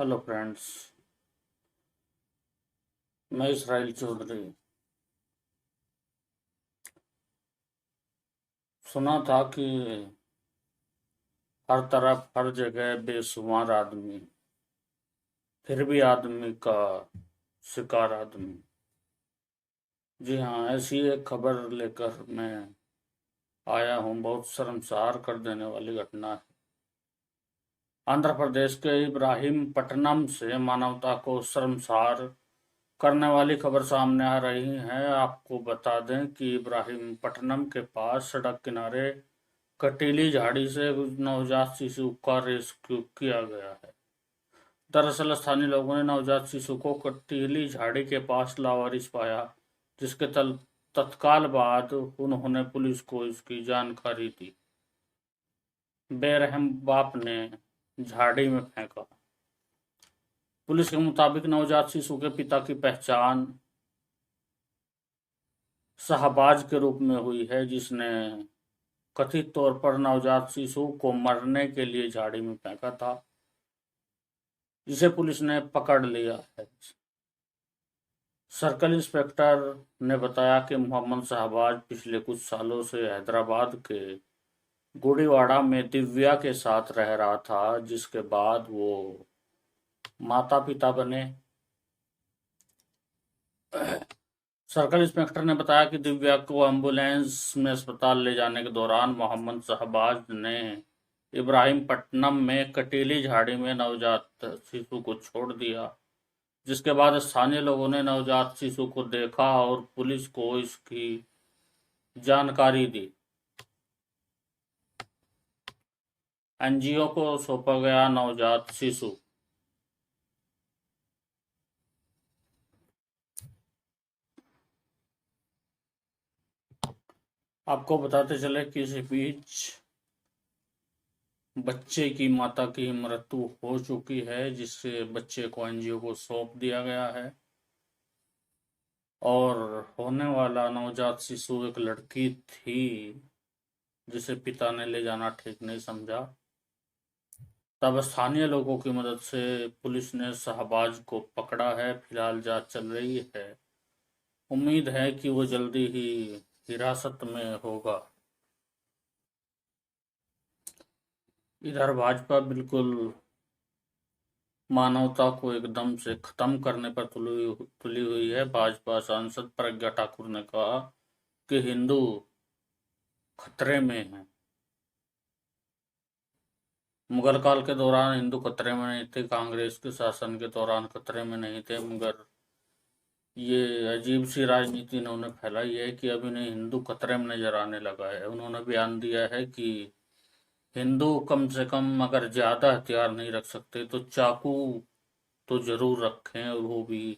Hello friends. मैं Israel Chaudhary. सुना था कि हर तरफ हर जगह बेशुमार आदमी, फिर भी आदमी का शिकार आदमी। जी हाँ, ऐसी एक खबर लेकर मैं आया हूँ। बहुत शर्मसार कर देने वाली घटना है। आंध्र प्रदेश के इब्राहिमपट्टनम से मानवता को शर्मसार करने वाली खबर सामने आ रही है। आपको बता दें कि इब्राहिमपट्टनम के पास सड़क किनारे कटीली झाड़ी से नवजात शिशु का रेस्क्यू किया गया है। दरअसल स्थानीय लोगों ने नवजात शिशु को कटीली झाड़ी के पास लावारिस पाया, जिसके तत्काल बाद उन्होंने पुलिस को इसकी जानकारी दी। बेरहम बाप ने झाड़ी में फेंका। पुलिस के मुताबिक नवजात शिशु के पिता की पहचान शाहबाज के रूप में हुई है, जिसने कथित तौर पर नवजात शिशु को मरने के लिए झाड़ी में फेंका था, जिसे पुलिस ने पकड़ लिया है। सर्कल इंस्पेक्टर ने बताया कि मोहम्मद शाहबाज पिछले कुछ सालों से हैदराबाद के गुड़ीवाड़ा में दिव्या के साथ रह रहा था, जिसके बाद वो माता पिता बने। सर्कल इंस्पेक्टर ने बताया कि दिव्या को एम्बुलेंस में अस्पताल ले जाने के दौरान मोहम्मद शाहबाज ने इब्राहिमपट्टनम में कटीली झाड़ी में नवजात शिशु को छोड़ दिया, जिसके बाद स्थानीय लोगों ने नवजात शिशु को देखा और पुलिस को इसकी जानकारी दी। एनजीओ को सौंपा गया नवजात शिशु। आपको बताते चले कि इस बीच बच्चे की माता की मृत्यु हो चुकी है, जिससे बच्चे को एनजीओ को सौंप दिया गया है। और होने वाला नवजात शिशु एक लड़की थी, जिसे पिता ने ले जाना ठीक नहीं समझा। तब स्थानीय लोगों की मदद से पुलिस ने शाहबाज को पकड़ा है। फिलहाल जांच चल रही है। उम्मीद है कि वो जल्दी ही हिरासत में होगा। इधर भाजपा बिल्कुल मानवता को एकदम से खत्म करने पर तुली हुई है। भाजपा सांसद प्रज्ञा ठाकुर ने कहा कि हिंदू खतरे में हैं। मुगल काल के दौरान हिंदू खतरे में नहीं थे, कांग्रेस के शासन के दौरान खतरे में नहीं थे, मगर ये अजीब सी राजनीति इन्होंने फैलाई है कि अब इन्हें हिंदू खतरे में नजर आने लगा है। उन्होंने बयान दिया है कि हिंदू कम से कम अगर ज्यादा हथियार नहीं रख सकते तो चाकू तो जरूर रखें, और वो भी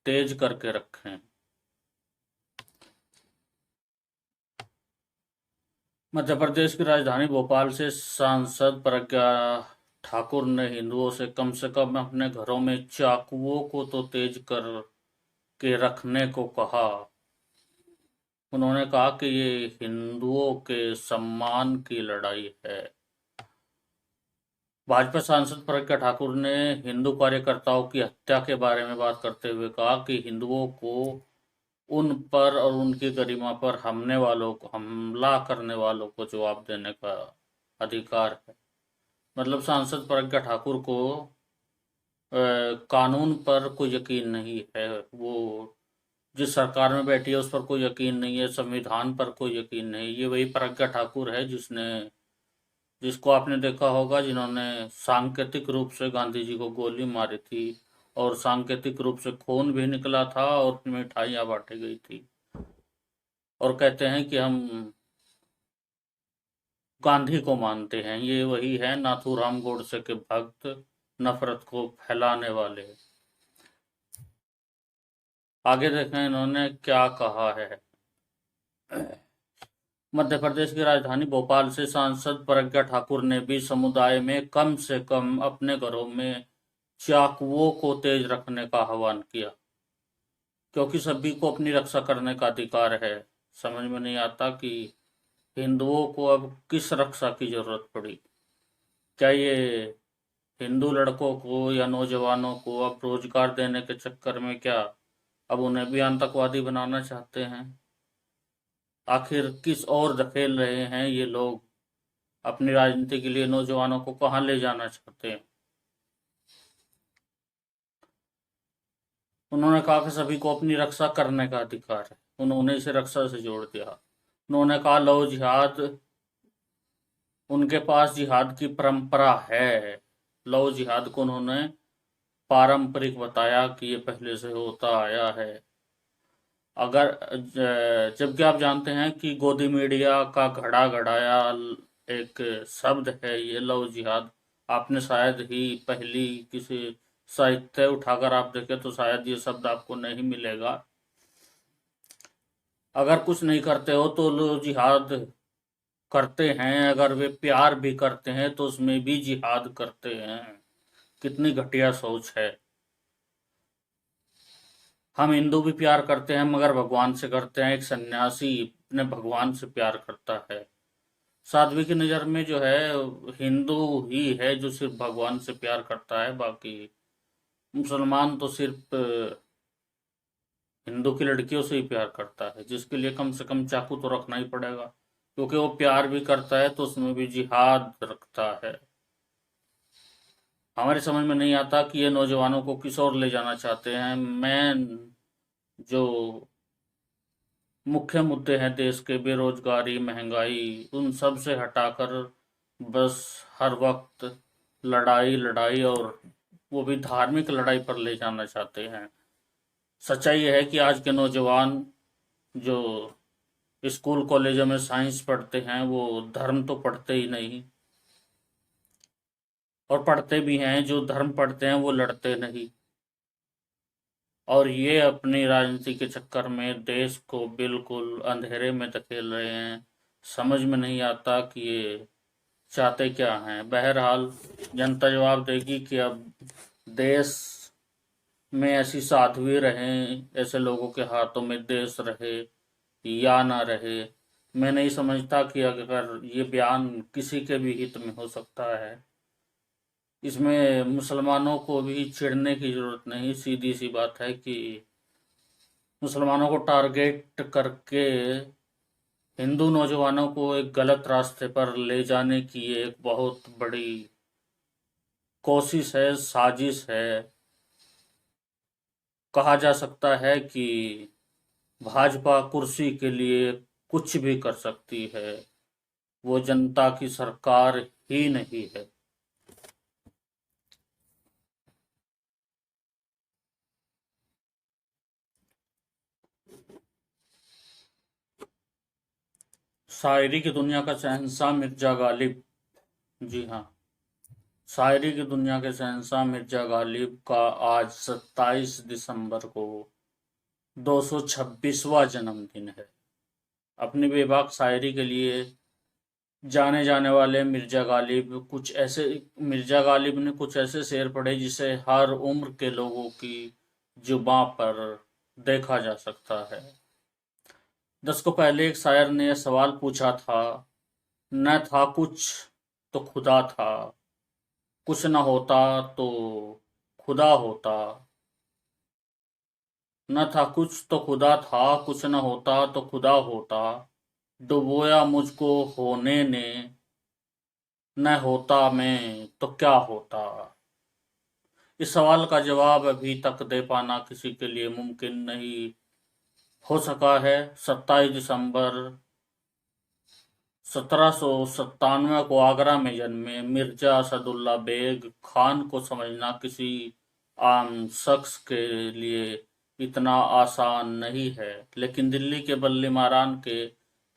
तेज करके रखें। मध्य प्रदेश की राजधानी भोपाल से सांसद प्रज्ञा ठाकुर ने हिंदुओं से कम अपने घरों में चाकुओं को तो तेज कर के रखने को कहा। उन्होंने कहा कि ये हिंदुओं के सम्मान की लड़ाई है। भाजपा सांसद प्रज्ञा ठाकुर ने हिंदू कार्यकर्ताओं की हत्या के बारे में बात करते हुए कहा कि हिंदुओं को उन पर और उनकी गरिमा पर हमला करने वालों को जवाब देने का अधिकार है। मतलब सांसद प्रज्ञा ठाकुर को कानून पर कोई यकीन नहीं है। वो जिस सरकार में बैठी है उस पर कोई यकीन नहीं है, संविधान पर कोई यकीन नहीं। ये वही प्रज्ञा ठाकुर है जिसको आपने देखा होगा, जिन्होंने सांकेतिक रूप से गांधी जी को गोली मारी थी, और सांकेतिक रूप से खून भी निकला था और मिठाइयां बांटी गई थी। और कहते हैं कि हम गांधी को मानते हैं। ये वही है नाथूराम गोडसे के भक्त, नफरत को फैलाने वाले। आगे देखें इन्होंने क्या कहा है। मध्य प्रदेश की राजधानी भोपाल से सांसद प्रज्ञा ठाकुर ने भी समुदाय में कम से कम अपने घरों में चाकुओं को तेज रखने का आह्वान किया, क्योंकि सभी को अपनी रक्षा करने का अधिकार है। समझ में नहीं आता कि हिंदुओं को अब किस रक्षा की जरूरत पड़ी। क्या ये हिंदू लड़कों को या नौजवानों को अब रोजगार देने के चक्कर में क्या अब उन्हें भी आतंकवादी बनाना चाहते हैं? आखिर किस ओर धकेल रहे हैं ये लोग? अपनी राजनीति के लिए नौजवानों को कहाँ ले जाना चाहते हैं? उन्होंने कहा कि सभी को अपनी रक्षा करने का अधिकार है। उन्होंने इसे रक्षा से जोड़ दिया। उन्होंने कहा लो जिहाद, उनके पास जिहाद की परंपरा है। लो जिहाद को उन्होंने पारंपरिक बताया कि ये पहले से होता आया है। अगर जबकि आप जानते हैं कि गोदी मीडिया का घड़ा घड़ाया एक शब्द है ये लव जिहाद। आपने शायद ही पहली किसी साहित्य उठाकर आप देखें तो शायद ये शब्द आपको नहीं मिलेगा। अगर कुछ नहीं करते हो तो लो जिहाद करते हैं, अगर वे प्यार भी करते हैं तो उसमें भी जिहाद करते हैं। कितनी घटिया सोच है। हम हिंदू भी प्यार करते हैं मगर भगवान से करते हैं। एक सन्यासी अपने भगवान से प्यार करता है। साध्वी की नज़र में जो है हिंदू ही है जो सिर्फ भगवान से प्यार करता है। बाकी मुसलमान तो सिर्फ हिंदू की लड़कियों से ही प्यार करता है, जिसके लिए कम से कम चाकू तो रखना ही पड़ेगा, क्योंकि वो प्यार भी करता है तो उसमें भी जिहाद रखता है। हमारे समझ में नहीं आता कि ये नौजवानों को किस ओर ले जाना चाहते हैं। मैं जो मुख्य मुद्दे हैं देश के, बेरोजगारी, महंगाई, उन सब से हटाकर बस हर वक्त लड़ाई लड़ाई, और वो भी धार्मिक लड़ाई पर ले जाना चाहते हैं। सच्चाई यह है कि आज के नौजवान जो स्कूल कॉलेजों में साइंस पढ़ते हैं वो धर्म तो पढ़ते ही नहीं, और पढ़ते भी हैं जो धर्म पढ़ते हैं वो लड़ते नहीं। और ये अपनी राजनीति के चक्कर में देश को बिल्कुल अंधेरे में धकेल रहे हैं। समझ में नहीं आता कि ये चाहते क्या हैं। बहरहाल जनता जवाब देगी कि अब देश में ऐसी साध्वी रहें, ऐसे लोगों के हाथों में देश रहे या ना रहे। मैं नहीं समझता कि अगर ये बयान किसी के भी हित में हो सकता है। इसमें मुसलमानों को भी चिढ़ने की जरूरत नहीं। सीधी सी बात है कि मुसलमानों को टारगेट करके हिंदू नौजवानों को एक गलत रास्ते पर ले जाने की ये एक बहुत बड़ी कोशिश है, साजिश है। कहा जा सकता है कि भाजपा कुर्सी के लिए कुछ भी कर सकती है, वो जनता की सरकार ही नहीं है। शायरी की दुनिया का शहंशाह मिर्जा गालिब। जी हाँ, शायरी की दुनिया के शहंशाह मिर्जा गालिब का आज 27 दिसंबर को 226वां जन्मदिन है। अपनी बेबाक शायरी के लिए जाने जाने वाले मिर्जा गालिब ने कुछ ऐसे शेर पढ़े जिसे हर उम्र के लोगों की जुबां पर देखा जा सकता है। दशकों पहले एक शायर ने यह सवाल पूछा था, न था कुछ तो खुदा था, कुछ न होता तो खुदा होता। न था कुछ तो खुदा था, कुछ न होता तो खुदा होता। डुबोया मुझको होने ने, न होता मैं तो क्या होता। इस सवाल का जवाब अभी तक दे पाना किसी के लिए मुमकिन नहीं हो सका है। 27 दिसंबर 1797 को आगरा में जन्मे मिर्जा असदुल्ला बेग खान को समझना किसी आम शख्स के लिए इतना आसान नहीं है। लेकिन दिल्ली के बल्ली मारान के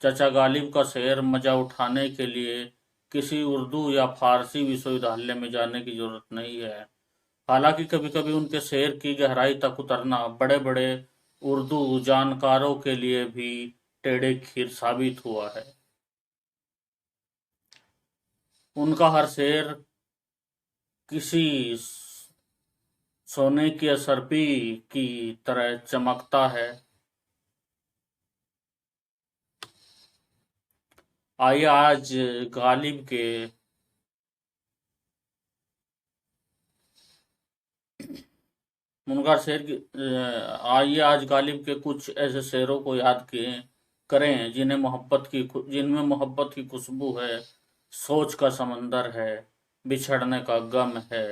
चाचा गालिब का शेर मजा उठाने के लिए किसी उर्दू या फारसी विश्वविद्यालय में जाने की जरूरत नहीं है। हालांकि कभी कभी उनके शेर की गहराई तक उतरना बड़े बड़े उर्दू जानकारों के लिए भी टेढ़े खीर साबित हुआ है। उनका हर शेर किसी सोने की असरपी की तरह चमकता है। आइए आज गालिब के मुनकर शेर की आइए आज गालिब के कुछ ऐसे शेरों को याद किए करें जिनमें मोहब्बत की खुशबू है, सोच का समंदर है, बिछड़ने का गम है,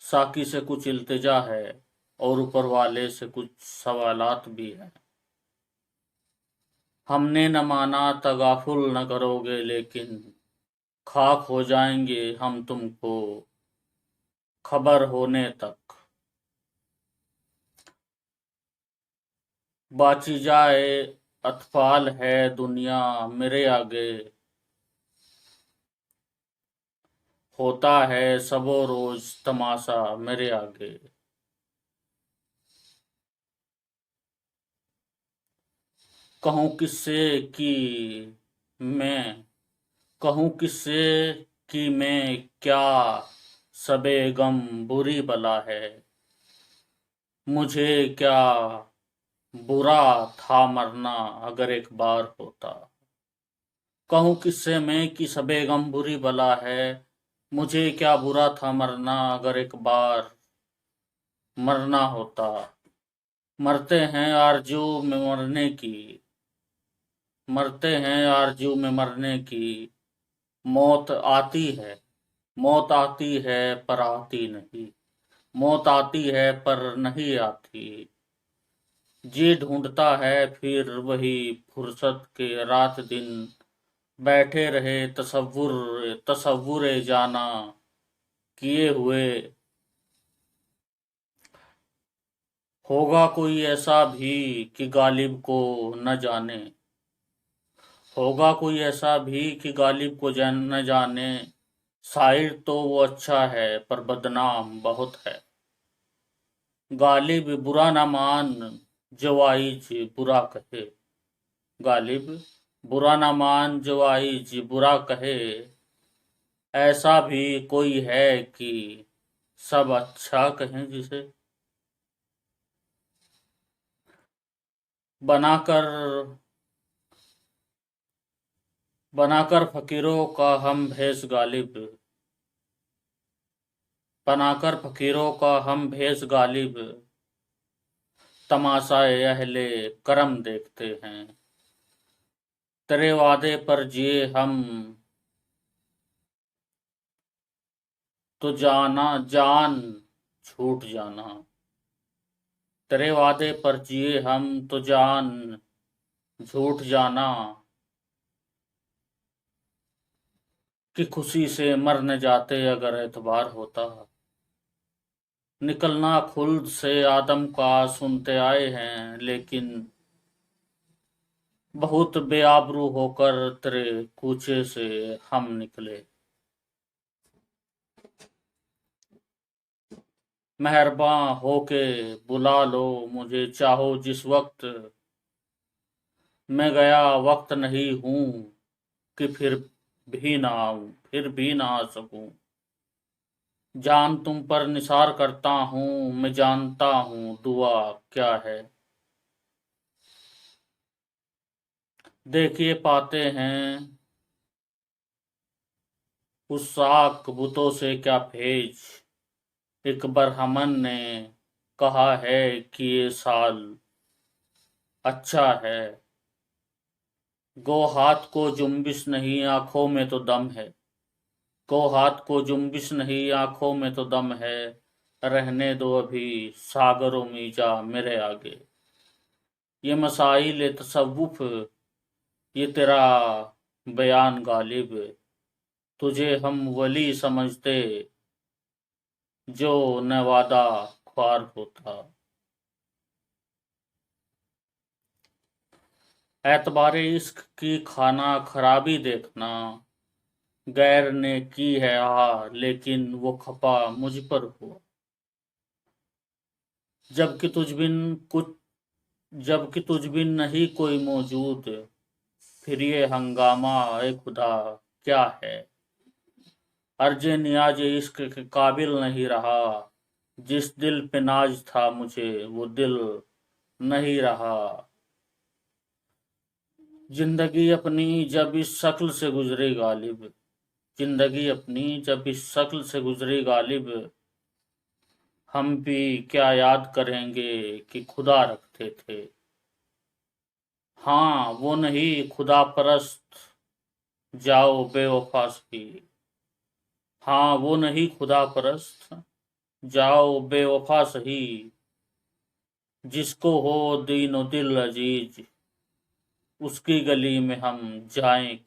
साकी से कुछ इल्तिजा है और ऊपर वाले से कुछ सवालात भी है। हमने न माना तगाफुल न करोगे, लेकिन खाक हो जाएंगे हम तुमको खबर होने तक। बाची जाए अतफाल है दुनिया मेरे आगे, होता है सबो रोज तमाशा मेरे आगे। कहूँ किससे कि मैं कहूँ किससे कि मैं क्या सबे गम बुरी बला है, मुझे क्या बुरा था मरना अगर एक बार होता। कहूँ किससे मैं कि सबे गम बुरी बला है, मुझे क्या बुरा था मरना अगर एक बार मरना होता। मरते हैं आरज़ू में मरने की, मरते हैं आरज़ू में मरने की, मौत आती है, मौत आती है पर आती नहीं, मौत आती है पर नहीं आती। जी ढूंढता है फिर वही फुर्सत के रात दिन, बैठे रहे तसव्वुर जाना किए हुए। होगा कोई ऐसा भी कि गालिब को न जाने, होगा कोई ऐसा भी कि गालिब को न जाने। शायर तो वो अच्छा है पर बदनाम बहुत है, गालिब बुरा न मान जो आइज बुरा कहे, गालिब बुरा न मान जो आइज बुरा कहे। ऐसा भी कोई है कि सब अच्छा कहें जिसे, बनाकर बनाकर फकीरों का हम भेष गालिब, बनाकर फकीरों का हम भेष गालिब, तमाशाए अहले करम देखते हैं। तेरे वादे पर जिए हम तो जाना जान छूट जाना, तेरे वादे पर जिए हम तो जान झूठ जाना, कि खुशी से मर न जाते अगर एतबार होता। निकलना खुल्द से आदम का सुनते आए हैं, लेकिन बहुत बेआबरू होकर तेरे कूचे से हम निकले। मेहरबान होके बुला लो मुझे चाहो जिस वक्त, मैं गया वक्त नहीं हूँ कि भी ना आऊं फिर भी ना आ सकूं। जान तुम पर निसार करता हूँ, मैं जानता हूँ दुआ क्या है। देखिए पाते हैं उस साक बुतों से क्या फेज, एक बरहमन ने कहा है कि ये साल अच्छा है। गो हाथ को जुम्बिश नहीं आंखों में तो दम है, गो हाथ को जुम्बिश नहीं आंखों में तो दम है। रहने दो अभी सागरों मीजा मेरे आगे। ये मसाइल तसव्वुफ, ये तेरा बयान गालिब, तुझे हम वली समझते जो नवादा ख्वार होता। एतबारे इश्क की खाना खराबी देखना, गैर ने की है लेकिन वो खपा मुझ पर हुआ। जबकि तुझ बिन कुछ जबकि तुझ बिन नहीं कोई मौजूद, फिर ये हंगामा ए खुदा क्या है। अर्जे नियाज इश्क के काबिल नहीं रहा, जिस दिल पे नाज था मुझे वो दिल नहीं रहा। जिंदगी अपनी जब इस शक्ल से गुजरी गालिब, जिंदगी अपनी जब इस शक्ल से गुजरी गालिब, हम भी क्या याद करेंगे कि खुदा रखते थे। हाँ वो नहीं खुदा परस्त, जाओ बेवफा सही। हाँ वो नहीं खुदा परस्त, जाओ बेवफा सही। जिसको हो दीनो दिल अजीज, उसकी गली में हम जाएं